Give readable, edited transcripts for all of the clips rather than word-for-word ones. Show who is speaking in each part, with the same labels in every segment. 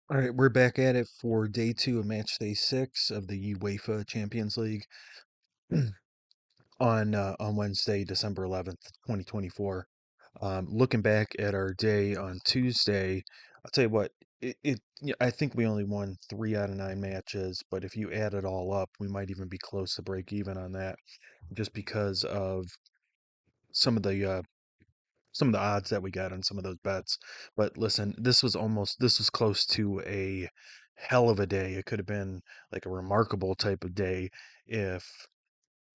Speaker 1: All right, we're back at it for day two of match day six of the UEFA Champions League on Wednesday, December 11th, 2024. Looking back at our day on Tuesday, I'll tell you what, yeah, I think we only won 3 out of 9 matches, but if you add it all up, we might even be close to break even on that, just because of some of the uh, some of the odds that we got on some of those bets. But listen, this was close to a hell of a day. It could have been like a remarkable type of day if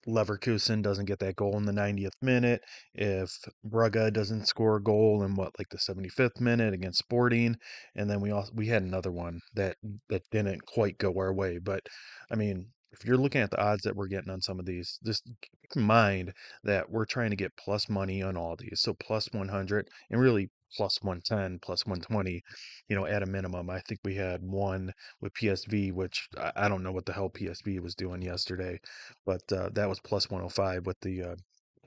Speaker 1: Leverkusen doesn't get that goal in the 90th minute, if Braga doesn't score a goal in what, like the 75th minute against Sporting, and then we had another one that didn't quite go our way. But I mean, if you're looking at the odds that we're getting on some of these, just keep in mind that we're trying to get plus money on all these. So plus 100 and really plus 110, plus 120, at a minimum. I think we had one with PSV, which I don't know what the hell PSV was doing yesterday, but that was plus 105 with the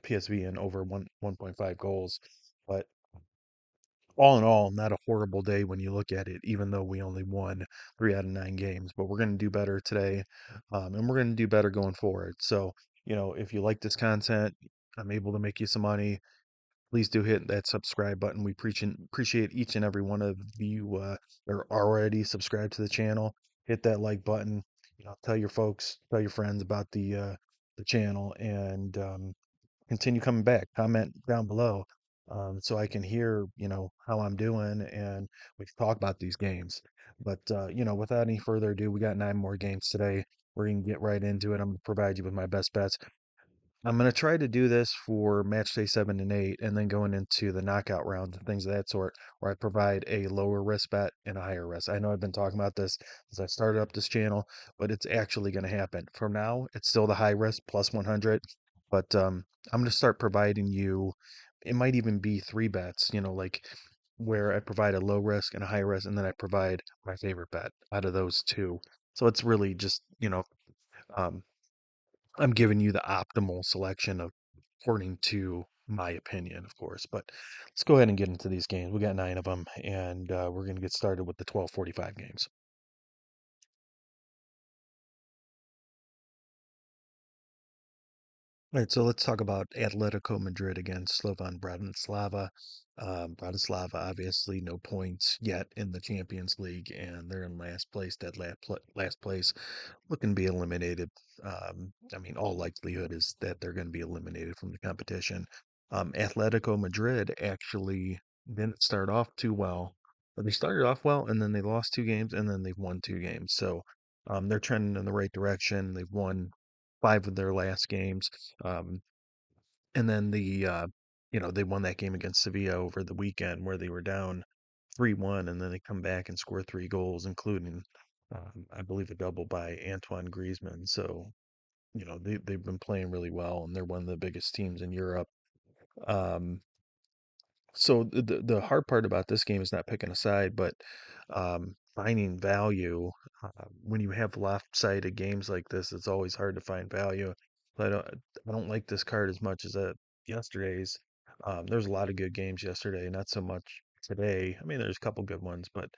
Speaker 1: PSV and over 1.5 goals. But all in all, not a horrible day when you look at it, even though we only won 3 out of 9 games. But we're going to do better today, and we're going to do better going forward. So, if you like this content, I'm able to make you some money. Please do hit that subscribe button. We appreciate each and every one of you that are already subscribed to the channel. Hit that like button. Tell your folks, tell your friends about the channel, and continue coming back. Comment down below, so I can hear how I'm doing, and we can talk about these games. But without any further ado, we got 9 more games today. We're gonna get right into it. I'm gonna provide you with my best bets. I'm going to try to do this for match day 7 and 8, and then going into the knockout rounds and things of that sort, where I provide a lower risk bet and a higher risk. I know I've been talking about this since I started up this channel, but it's actually going to happen. For now, it's still the high risk plus 100, but I'm going to start providing you, it might even be three bets, like where I provide a low risk and a high risk, and then I provide my favorite bet out of those two. So it's really just, um, I'm giving you the optimal selection of according to my opinion, of course. But let's go ahead and get into these games. We got 9 of them, and we're going to get started with the 12:45 games. All right, so let's talk about Atletico Madrid against Slovan Bratislava. Bratislava, obviously, no points yet in the Champions League, and they're in last place. That last place looking to be eliminated. I mean, all likelihood is that they're going to be eliminated from the competition. Atletico Madrid actually didn't start off too well, but they started off well, and then they lost 2 games, and then they've won 2 games. So they're trending in the right direction. They've won 5 of their last games. Um, and then they won that game against Sevilla over the weekend where they were down 3-1, and then they come back and score 3 goals, including, I believe, a double by Antoine Griezmann. So, they've been playing really well, and they're one of the biggest teams in Europe. Um, so the hard part about this game is not picking a side, but finding value. When you have lopsided games like this, it's always hard to find value. But I don't like this card as much as yesterday's. There's a lot of good games yesterday, not so much today. I mean, there's a couple good ones, but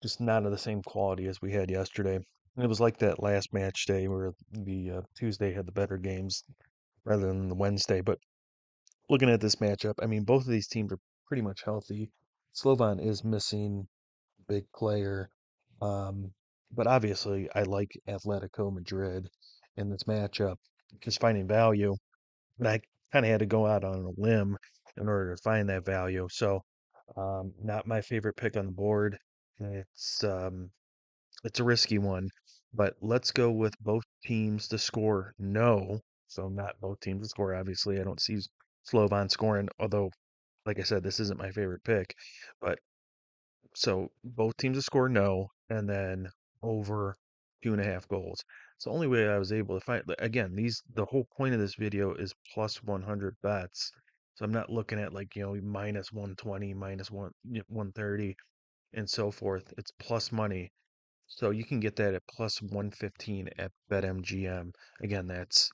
Speaker 1: just not of the same quality as we had yesterday. It was like that last match day where the Tuesday had the better games rather than the Wednesday. But looking at this matchup, I mean, both of these teams are pretty much healthy. Slovan is missing a big player, um, but obviously, I like Atletico Madrid in this matchup. Just finding value, and I kind of had to go out on a limb in order to find that value. So, not my favorite pick on the board. It's um, it's a risky one, but let's go with both teams to score no. So not both teams to score. Obviously, I don't see Slovan scoring, although, like I said, this isn't my favorite pick. But so both teams to score no, and then over 2.5 goals. It's the only way I was able to find. Again, the whole point of this video is plus 100 bets. So I'm not looking at like minus 120, minus 130, and so forth. It's plus money. So you can get that at plus 115 at BetMGM. Again, that's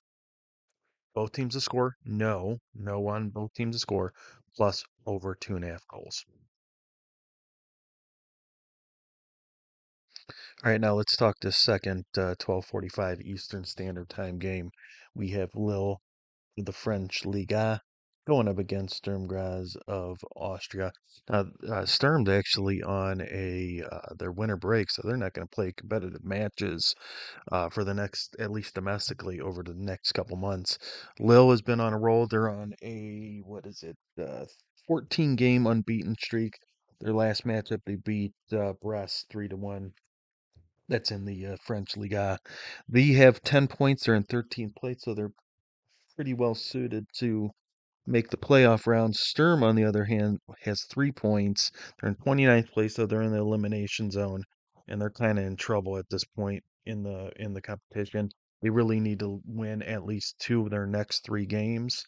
Speaker 1: both teams to score. No, no on both teams to score, plus over 2.5 goals. All right, now let's talk this second 12:45 Eastern Standard Time game. We have Lille, the French Liga, going up against Sturm Graz of Austria. Now, Sturm's actually on a their winter break, so they're not going to play competitive matches for the next, at least domestically, over the next couple months. Lille has been on a roll. They're on a, what is it, 14 game unbeaten streak. Their last matchup, they beat Brest 3-1. That's in the French Liga. They have 10 points. They're in 13th place, so they're pretty well suited to make the playoff round. Sturm, on the other hand, has 3 points. They're in 29th place, so they're in the elimination zone, and they're kind of in trouble at this point in the competition. They really need to win at least two of their next three games,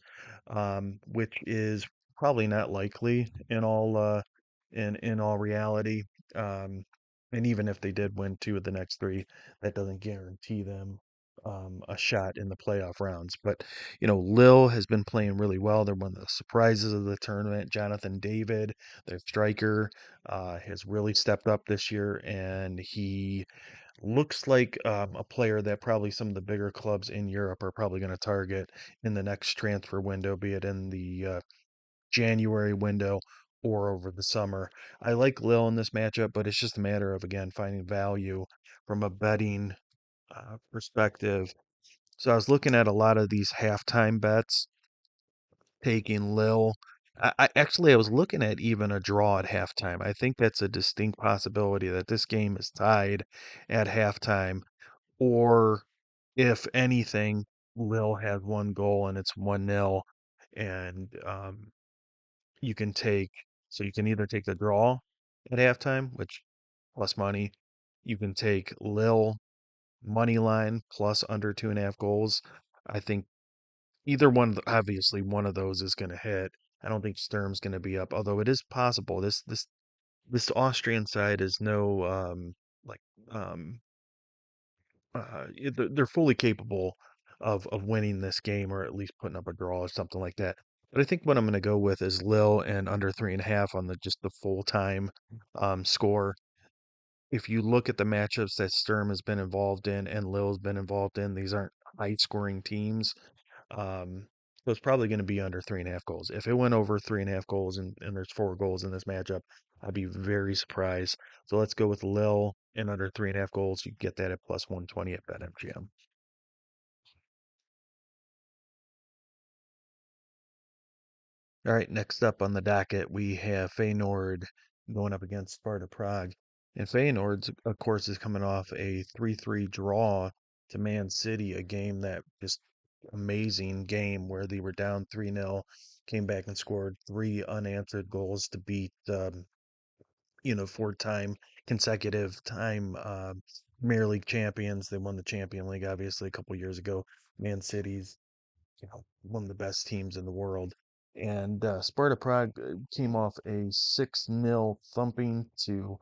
Speaker 1: which is probably not likely in all reality. Um, and even if they did win two of the next three, that doesn't guarantee them a shot in the playoff rounds. But Lil has been playing really well. They're one of the surprises of the tournament. Jonathan David, their striker, has really stepped up this year, and he looks like a player that probably some of the bigger clubs in Europe are probably going to target in the next transfer window, be it in the January window or over the summer. I like Lil in this matchup, but it's just a matter of, again, finding value from a betting perspective. So I was looking at a lot of these halftime bets, taking Lil. I was looking at even a draw at halftime. I think that's a distinct possibility that this game is tied at halftime, or if anything, Lil has one goal and it's 1-0, and you can take so you can either take the draw at halftime, which plus money. You can take Lil money line plus under 2.5 goals. I think either one, obviously, one of those is going to hit. I don't think Sturm's going to be up, although it is possible. This Austrian side is no like um they're fully capable of winning this game or at least putting up a draw or something like that. But I think what I'm going to go with is Lil and under 3.5 on the just the full time score. If you look at the matchups that Sturm has been involved in and Lil's been involved in, these aren't high scoring teams. Um, so it's probably going to be under 3.5 goals. If it went over 3.5 goals and there's 4 goals in this matchup, I'd be very surprised. So let's go with Lil and under 3.5 goals. You get that at plus 120 at BetMGM. All right, next up on the docket, we have Feyenoord going up against Sparta Prague. And Feyenoord, of course, is coming off a 3-3 draw to Man City, a game that just amazing game where they were down 3-0, came back and scored three unanswered goals to beat, four-time consecutive time Premier League champions. They won the Champion League, obviously, a couple years ago. Man City's one of the best teams in the world. And Sparta Prague came off a 6-0 thumping to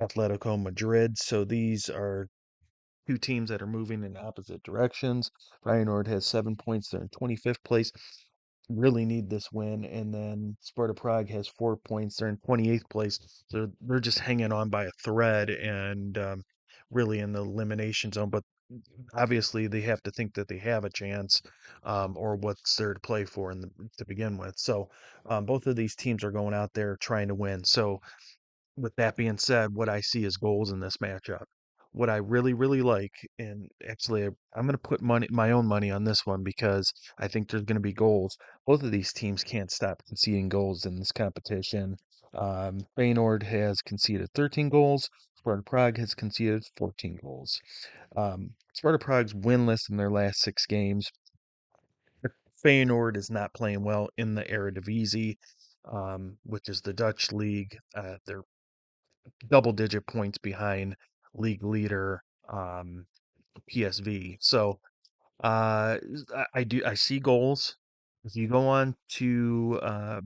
Speaker 1: Atletico Madrid. So these are two teams that are moving in opposite directions. Feyenoord has 7 points. They're in 25th place. Really need this win. And then Sparta Prague has 4 points. They're in 28th place. So they're just hanging on by a thread and really in the elimination zone. But obviously they have to think that they have a chance, or what's there to play for to begin with. So both of these teams are going out there trying to win. So with that being said, what I see is goals in this matchup. What I really, really like, and actually, I'm going to put my own money on this one because I think there's going to be goals. Both of these teams can't stop conceding goals in this competition. Feyenoord has conceded 13 goals. Sparta Prague has conceded 14 goals. Sparta Prague's winless in their last 6 games. Feyenoord is not playing well in the Eredivisie, which is the Dutch league. They're double-digit points behind league leader PSV. So I see goals. If you go on to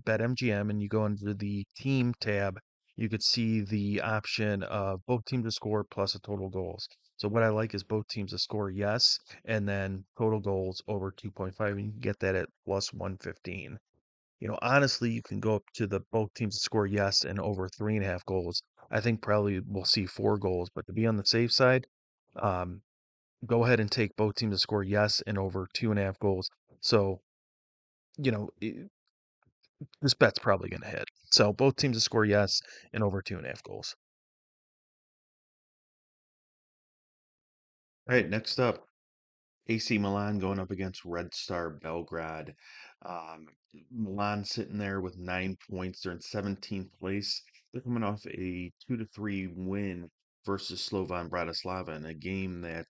Speaker 1: BetMGM and you go under the team tab, you could see the option of both teams to score plus a total goals. So what I like is both teams to score yes, and then total goals over 2.5, and you can get that at plus 115. Honestly, you can go up to the both teams to score yes and over 3.5 goals, I think probably we'll see 4 goals, but to be on the safe side, um, go ahead and take both teams to score yes and over 2.5 goals. So, you know, this bet's probably going to hit. So both teams to score yes and over 2.5 goals. All right, next up, AC Milan going up against Red Star Belgrade. Um, Milan sitting there with 9 points. They're in 17th place. They're coming off a 2-3 win versus Slovan Bratislava in a game that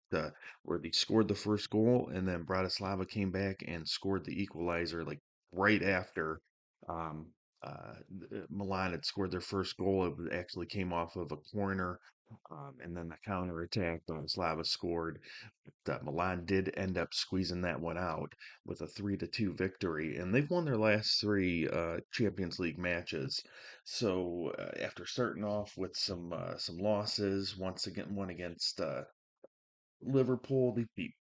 Speaker 1: where they scored the first goal and then Bratislava came back and scored the equalizer like right after um, Milan had scored their first goal. It actually came off of a corner. And then the counter attack, Bratislava scored that Milan did end up squeezing that one out with a 3-2 victory, and they've won their last three Champions League matches. So after starting off with some losses, once again one against Liverpool, they beat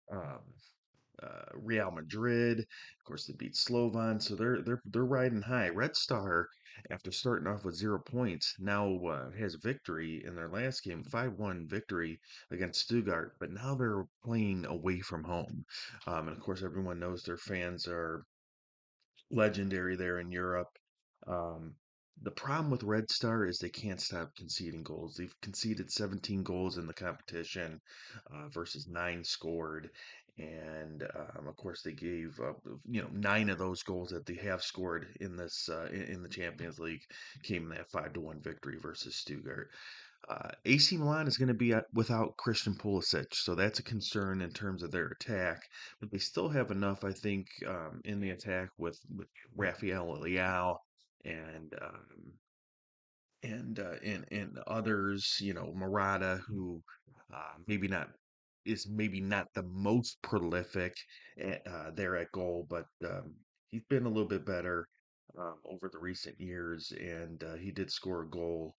Speaker 1: Real Madrid. Of course, they beat Slovan, so they're riding high. Red Star, after starting off with 0 points, now has a victory in their last game, 5-1 victory against Stuttgart. But now they're playing away from home, and of course, everyone knows their fans are legendary there in Europe. Um, the problem with Red Star is they can't stop conceding goals. They've conceded 17 goals in the competition versus 9 scored. And of course, they gave 9 of those goals that they have scored in this in the Champions League came in that 5-1 victory versus Stuttgart. AC Milan is going to be without Christian Pulisic, so that's a concern in terms of their attack. But they still have enough, I think, in the attack with Rafael Leao and and others, Murata, who maybe not the most prolific there at goal, but he's been a little bit better over the recent years, and he did score a goal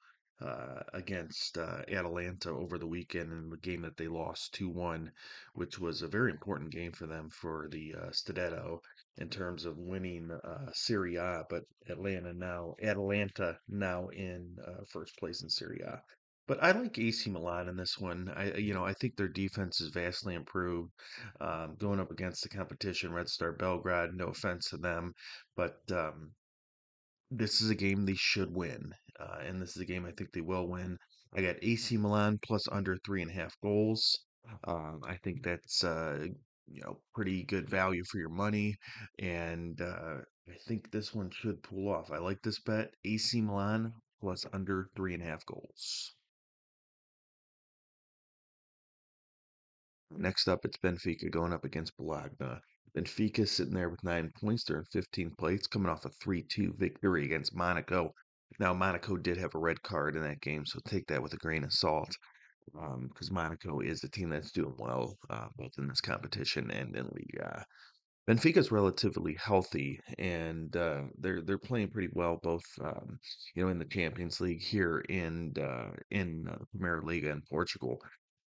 Speaker 1: against Atalanta over the weekend in the game that they lost 2-1, which was a very important game for them for the Scudetto in terms of winning Serie A, but Atalanta now in first place in Serie A. But I like AC Milan in this one. I think their defense is vastly improved. Going up against the competition, Red Star Belgrade. No offense to them, but this is a game they should win, and this is a game I think they will win. I got AC Milan plus under 3.5 goals. I think that's pretty good value for your money, and I think this one should pull off. I like this bet. AC Milan plus under 3.5 goals. Next up, it's Benfica going up against Bologna. Benfica sitting there with 9 points. They're in 15th place, coming off a 3-2 victory against Monaco. Now, Monaco did have a red card in that game, so take that with a grain of salt, because Monaco is a team that's doing well both in this competition and in Liga. Benfica's relatively healthy, and they're playing pretty well, both in the Champions League here and in Premier Liga in Portugal.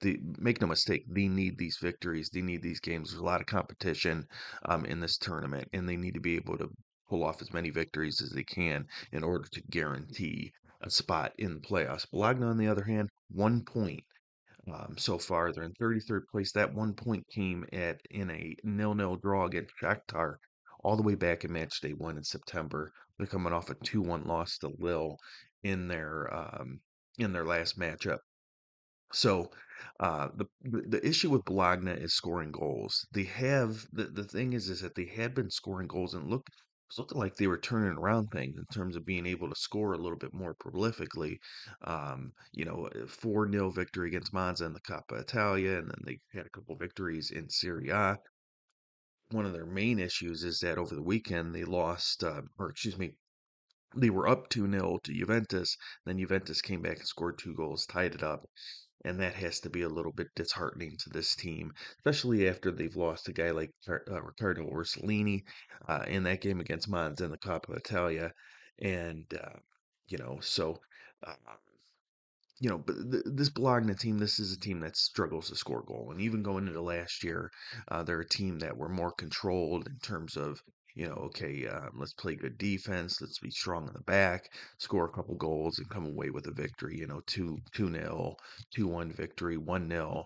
Speaker 1: Make no mistake, they need these victories. They need these games. There's a lot of competition in this tournament, and they need to be able to pull off as many victories as they can in order to guarantee a spot in the playoffs. Bologna, on the other hand, 1 point so far. They're in 33rd place. That 1 point came in a nil-nil draw against Shakhtar all the way back in match day one in September. They're coming off a 2-1 loss to Lille in their last matchup. So the issue with Bologna is scoring goals. They have the thing is that they had been scoring goals and it's looking like they were turning around things in terms of being able to score a little bit more prolifically. 4-0 victory against Monza in the Coppa Italia, and then they had a couple victories in Serie A. One of their main issues is that over the weekend they lost, or excuse me, they were up 2-0 to Juventus. Then Juventus came back and scored 2 goals, tied it up. And that has to be a little bit disheartening to this team, especially after they've lost a guy like Riccardo Orsolini in that game against Monza in the Coppa Italia. And, so uh, but this Bologna team, this is a team that struggles to score goal. And even going into last year, they're a team that were more controlled in terms of
Speaker 2: okay, let's play good defense, let's be strong in the back, score a couple goals, and come away with a victory. 2-0, 2-1 victory, 1-0,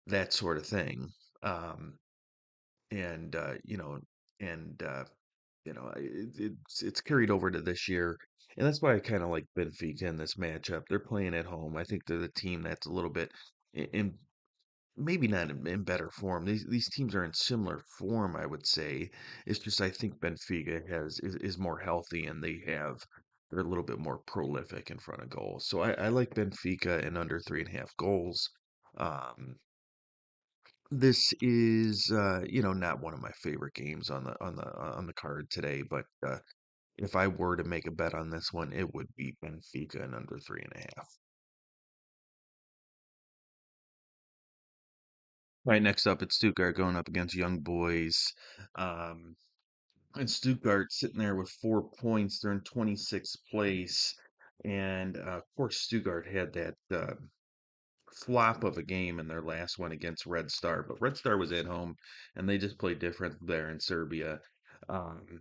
Speaker 2: that sort of thing. Um, and and it's carried over to this year, and that's why I kind of like Benfica in this matchup. They're playing at home. I think they're the team that's a little bit in maybe not in better form. These teams are in similar form, I would say. It's just I think Benfica is more healthy, and they're a little bit more prolific in front of goals. So I like Benfica in under 3.5 goals. Um, this is not one of my favorite games on the card today, but if I were to make a bet on this one, it would be Benfica and under 3.5. Right, next up, it's Stuttgart going up against Young Boys. Um, and Stuttgart sitting there with 4 points. They're in 26th place. And of course, Stuttgart had that flop of a game in their last one against Red Star, but Red Star was at home and they just played different there in Serbia.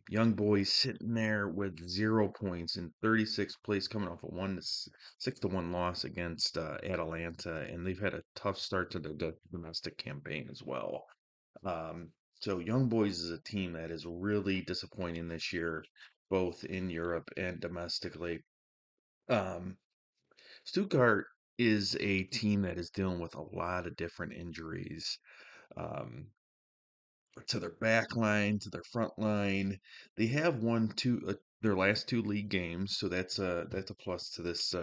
Speaker 2: Young boys sitting there with 0 points in 36th place, coming off a 6-1 loss against Atalanta, and they've had a tough start to their domestic campaign as well. Um, so Young Boys is a team that is really disappointing this year, both in Europe and domestically. Um, Stuttgart is a team that is dealing with a lot of different injuries, um, to their back line, to their front line. They have won their last two league games, so that's a plus to this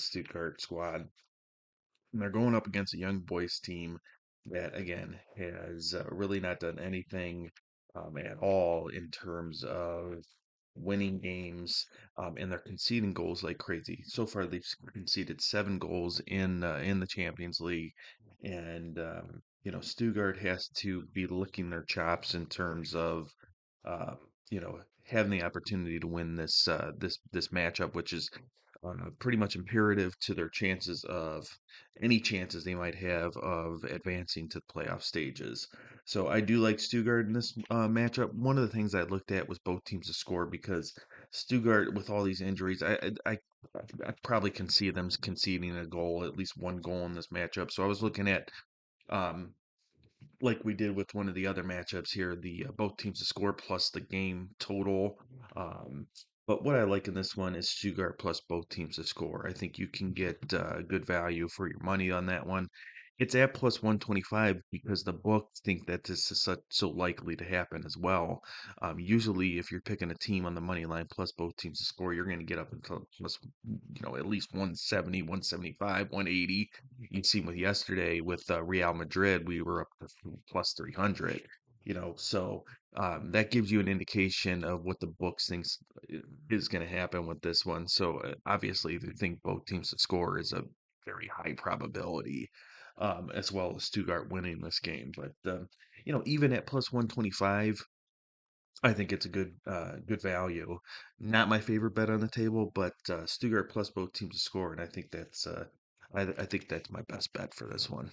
Speaker 2: Stuttgart squad. And they're going up against a young boys team that, again, has really not done anything at all in terms of winning games, and they're conceding goals like crazy. So far, they've conceded 7 goals in the Champions League, and Stuttgart has to be licking their chops in terms of um, having the opportunity to win this matchup, which is pretty much imperative to their chances of any chances they might have of advancing to the playoff stages. So I do like Stuttgart in this matchup. One of the things I looked at was both teams to score because Stuttgart, with all these injuries, I probably can see them conceding a goal, at least one goal in this matchup. So I was looking at um, like we did with one of the other matchups here, the both teams to score plus the game total. Um, but what I like in this one is Stuttgart plus both teams to score. I think you can get good value for your money on that one. It's at plus 125 because the books think that this is so likely to happen as well. Usually, if you're picking a team on the money line plus both teams to score, you're going to get up until plus, at least 170, 175, 180. You've seen with yesterday with Real Madrid, we were up to plus 300. So that gives you an indication of what the books thinks is going to happen with this one. So obviously, they think both teams to score is a very high probability, as well as Stuttgart winning this game. But even at plus 125, I think it's a good value. Not my favorite bet on the table, but Stuttgart plus both teams to score, and I think that's my best bet for this one.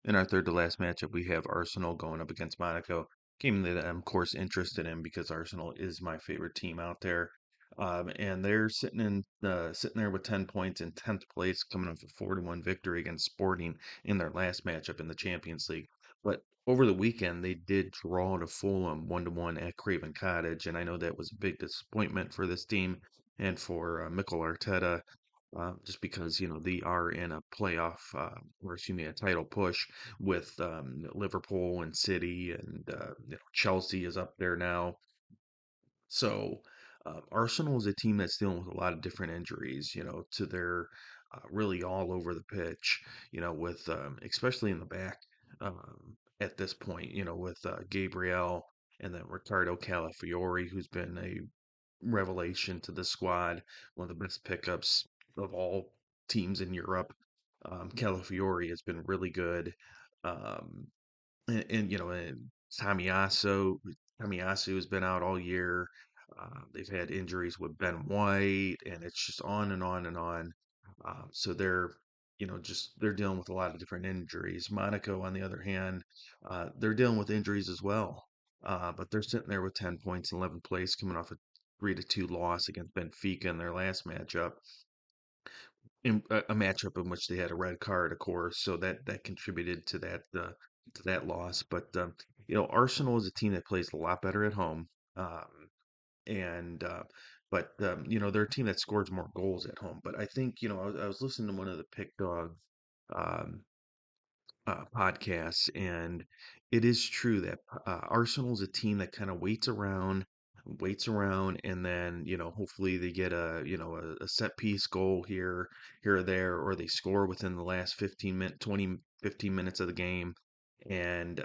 Speaker 2: In our third to last matchup, we have Arsenal going up against Monaco. Game that I'm, of course, interested in because Arsenal is my favorite team out there. And they're sitting there with 10 points in 10th place, coming off a 4-1 victory against Sporting in their last matchup in the Champions League. But over the weekend, they did draw to Fulham 1-1 at Craven Cottage, and I know that was a big disappointment for this team and for Mikel Arteta, just because they are in a playoff, or excuse me, a title push with Liverpool and City, and Chelsea is up there now. So Arsenal is a team that's dealing with a lot of different injuries, to their really all over the pitch, with especially in the back at this point, with Gabriel and then Ricardo Calafiori, who's been a revelation to the squad, one of the best pickups of all teams in Europe. Calafiori has been really good. Um, and Tamiyasu has been out all year. They've had injuries with Ben White, and it's just on and on and on. So they're, just they're dealing with a lot of different injuries. Monaco, on the other hand, they're dealing with injuries as well. But they're sitting there with 10 points in 11th place, coming off a 3-2 loss against Benfica in their last matchup, in a matchup in which they had a red card, of course, so that contributed to that loss. But Arsenal is a team that plays a lot better at home, and but they're a team that scores more goals at home. But I think I was listening to one of the Pick Dog um, podcasts, and it is true that Arsenal is a team that kind of waits around, and then hopefully they get a set piece goal here or there, or they score within the last 15 minutes of the game, and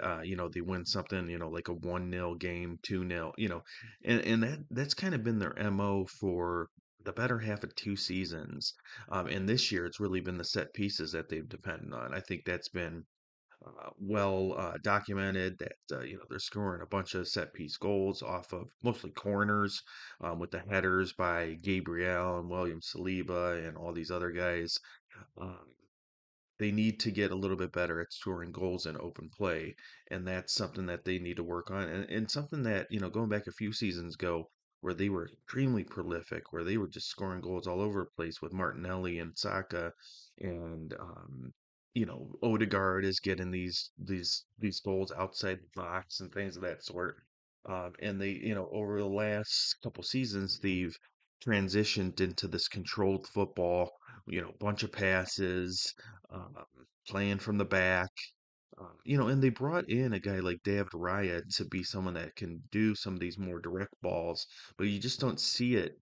Speaker 2: they win something like a 1-0 game, 2-0, and that's kind of been their MO for the better half of 2 seasons. And this year it's really been the set pieces that they've depended on. I think that's been well documented that they're scoring a bunch of set piece goals off of mostly corners, with the headers by Gabriel and William Saliba and all these other guys. Um, they need to get a little bit better at scoring goals in open play, and that's something that they need to work on, and something that going back a few seasons ago, where they were extremely prolific, where they were just scoring goals all over the place with Martinelli and Saka, and Odegaard is getting these goals outside the box and things of that sort. And they, over the last couple seasons, they've transitioned into this controlled football, bunch of passes, um, playing from the back. And they brought in a guy like David Raya to be someone that can do some of these more direct balls, but you just don't see it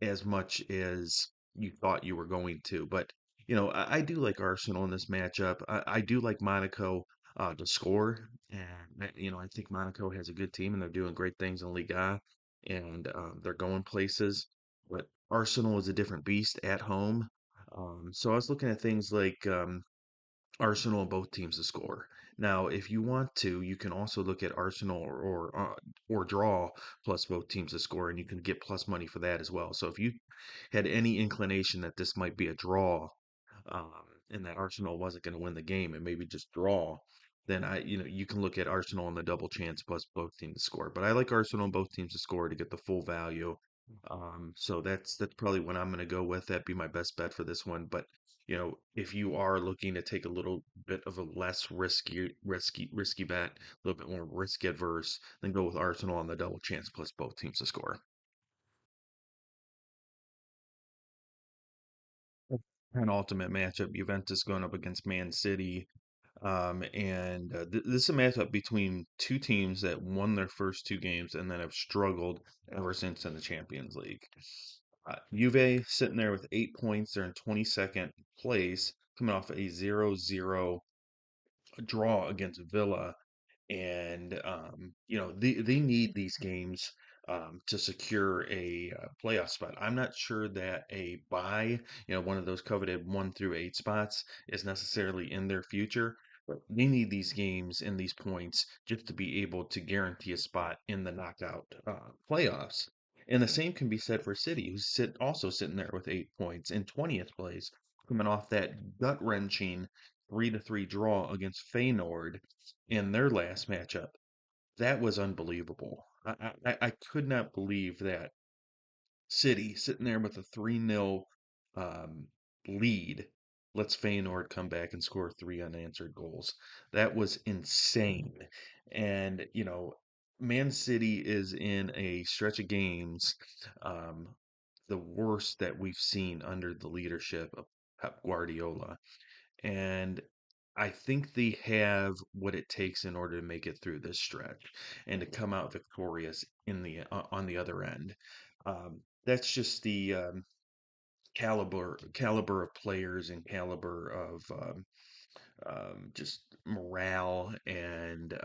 Speaker 2: as much as you thought you were going to. But I do like Arsenal in this matchup. I do like Monaco to score, and I think Monaco has a good team and they're doing great things in Liga, and they're going places. But Arsenal is a different beast at home. So I was looking at things like Arsenal and both teams to score. Now, if you want to, you can also look at Arsenal or draw plus both teams to score, and you can get plus money for that as well. So if you had any inclination that this might be a draw, um, and that Arsenal wasn't going to win the game and maybe just draw, then you can look at Arsenal and the double chance plus both teams to score. But I like Arsenal and both teams to score to get the full value. So that's probably what I'm going to go with. That'd be my best bet for this one. But if you are looking to take a little bit of a less risky bet, a little bit more risk adverse, then go with Arsenal on the double chance plus both teams to score. An ultimate matchup, Juventus going up against Man City. And this is a matchup between two teams that won their first two games and then have struggled ever since in the Champions League. Juve sitting there with 8 points. They're in 22nd place, coming off a 0-0 draw against Villa, and they need these games to secure a playoff spot. I'm not sure that a bye, one of those coveted 1 through 8 spots, is necessarily in their future. But they need these games and these points just to be able to guarantee a spot in the knockout playoffs. And the same can be said for City, who's also sitting there with 8 points in 20th place, coming off that gut wrenching 3-3 draw against Feyenoord in their last matchup. That was unbelievable. I could not believe that City sitting there with a 3-0 um, lead lets Feyenoord come back and score three unanswered goals. That was insane. And, Man City is in a stretch of games, um, the worst that we've seen under the leadership of Pep Guardiola. And I think they have what it takes in order to make it through this stretch and to come out victorious in the on the other end. That's just the caliber of players and caliber of just morale and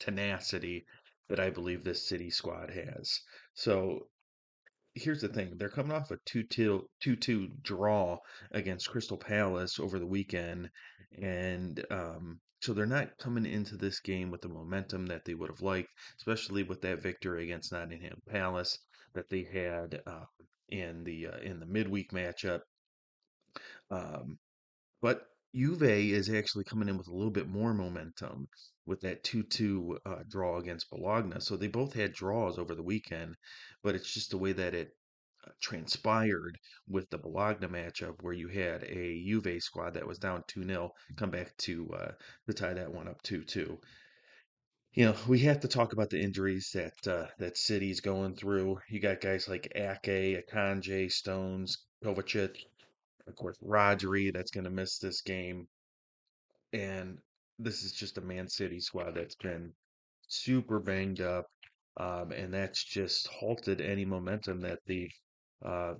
Speaker 2: tenacity that I believe this City squad has. So here's the thing. They're coming off a 2-2 draw against Crystal Palace over the weekend. And so they're not coming into this game with the momentum that they would have liked, especially with that victory against Nottingham Palace that they had in the midweek matchup. Um, But Juve is actually coming in with a little bit more momentum with that 2-2 draw against Bologna. So they both had draws over the weekend, but it's just the way that it transpired with the Bologna matchup where you had a Juve squad that was down 2-0 come back to tie that one up 2-2. We have to talk about the injuries that City's going through. You got guys like Ake, Akanji, Stones, Kovacic, of course, Rodri that's going to miss this game. And this is just a Man City squad that's been super banged up. And that's just halted any momentum that they've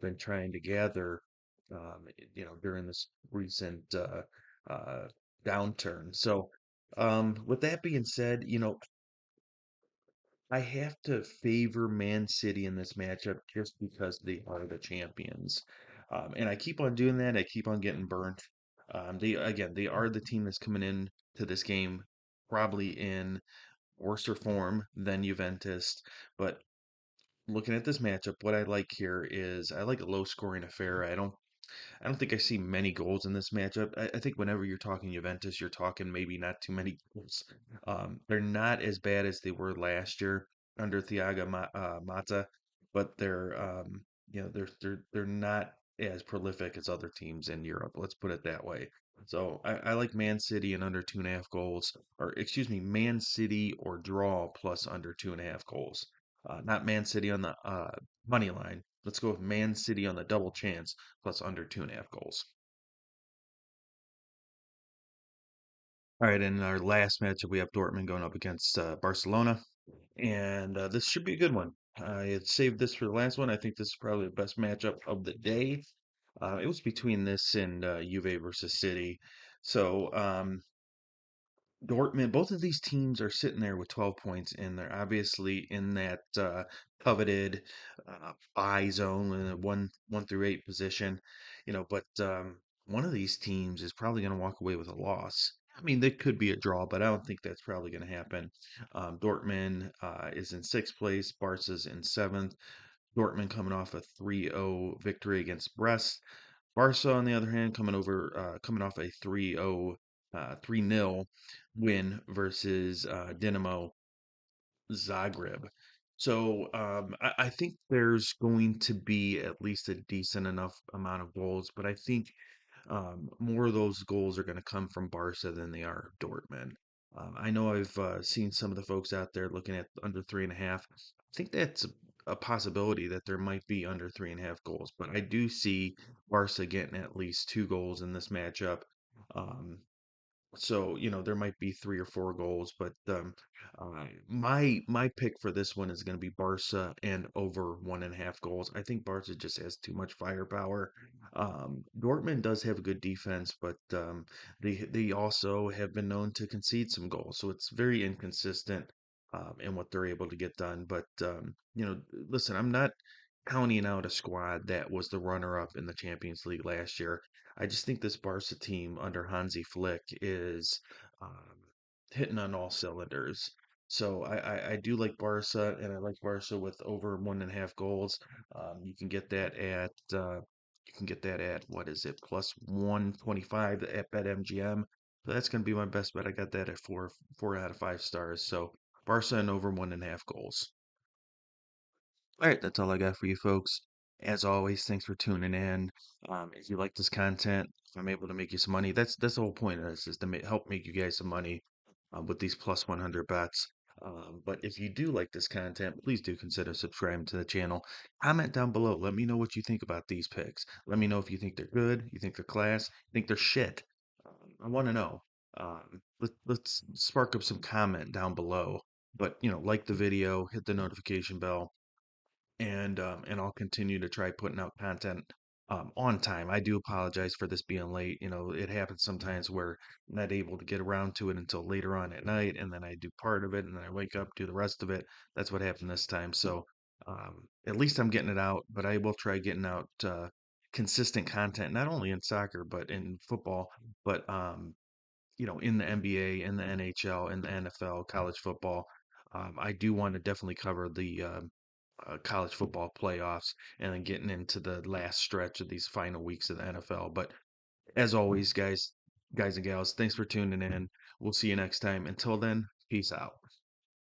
Speaker 2: been trying to gather, during this recent uh, downturn. So, with that being said, I have to favor Man City in this matchup just because they are the champions. And I keep on doing that. I keep on getting burnt. They are the team that's coming in to this game probably in worser form than Juventus. But looking at this matchup, what I like here is I like a low scoring affair. I don't think I see many goals in this matchup. I think whenever you're talking Juventus, you're talking maybe not too many goals. They're not as bad as they were last year under Mata, but they're not as prolific as other teams in Europe. Let's put it that way. So I like Man City and under 2.5 goals, or excuse me, Man City or draw plus under 2.5 goals. Not Man City on the money line. Let's go with Man City on the double chance plus under 2.5 goals. All right, in our last matchup, we have Dortmund going up against Barcelona, and this should be a good one. I had saved this for the last one. I think this is probably the best matchup of the day. It was between this and Juve versus City. So Dortmund, both of these teams are sitting there with 12 points, and they're obviously in that coveted buy zone in the one through eight position, But one of these teams is probably going to walk away with a loss. I mean, there could be a draw, but I don't think that's probably going to happen. Dortmund is in sixth place, Barca's in seventh. Dortmund coming off a 3-0 victory against Brest. Barca, on the other hand, coming off a 3-0 win versus Dinamo Zagreb. So I think there's going to be at least a decent enough amount of goals, but I think more of those goals are going to come from Barca than they are Dortmund. I know I've seen some of the folks out there looking at under 3.5. I think that's a possibility that there might be under 3.5 goals, but I do see Barca getting at least 2 goals in this matchup. Um, so, there might be 3 or 4 goals, but my pick for this one is going to be Barca and over 1.5 goals. I think Barca just has too much firepower. Dortmund does have a good defense, but they also have been known to concede some goals, so it's very inconsistent in what they're able to get done. But listen, I'm not counting out a squad that was the runner-up in the Champions League last year. I just think this Barca team under Hansi Flick is um, hitting on all cylinders. So I do like Barca, and I like Barca with over 1.5 goals. You can get that at what is it, plus 125 at BetMGM. So that's going to be my best bet. I got that at four out of 5 stars. So Barca and over 1.5 goals. All right, that's all I got for you folks. As always, thanks for tuning in. If you like this content, if I'm able to make you some money, that's the whole point of this is to help make you guys some money with these plus 100 bets. But if you do like this content, please do consider subscribing to the channel. Comment down below. Let me know what you think about these picks. Let me know if you think they're good, you think they're class, you think they're shit. I want to know. Let's spark up some comment down below. But like the video, hit the notification bell and I'll continue to try putting out content on time. I do apologize for this being late. It happens sometimes where I'm not able to get around to it until later on at night, and then I do part of it, and then I wake up, do the rest of it. That's what happened this time. So at least I'm getting it out, but I will try getting out consistent content, not only in soccer but in football, but in the NBA, in the NHL, in the NFL, college football. I do want to definitely cover the college football playoffs and then getting into the last stretch of these final weeks of the NFL. But As always, guys and gals, thanks for tuning in. We'll see you next time. Until then, peace out.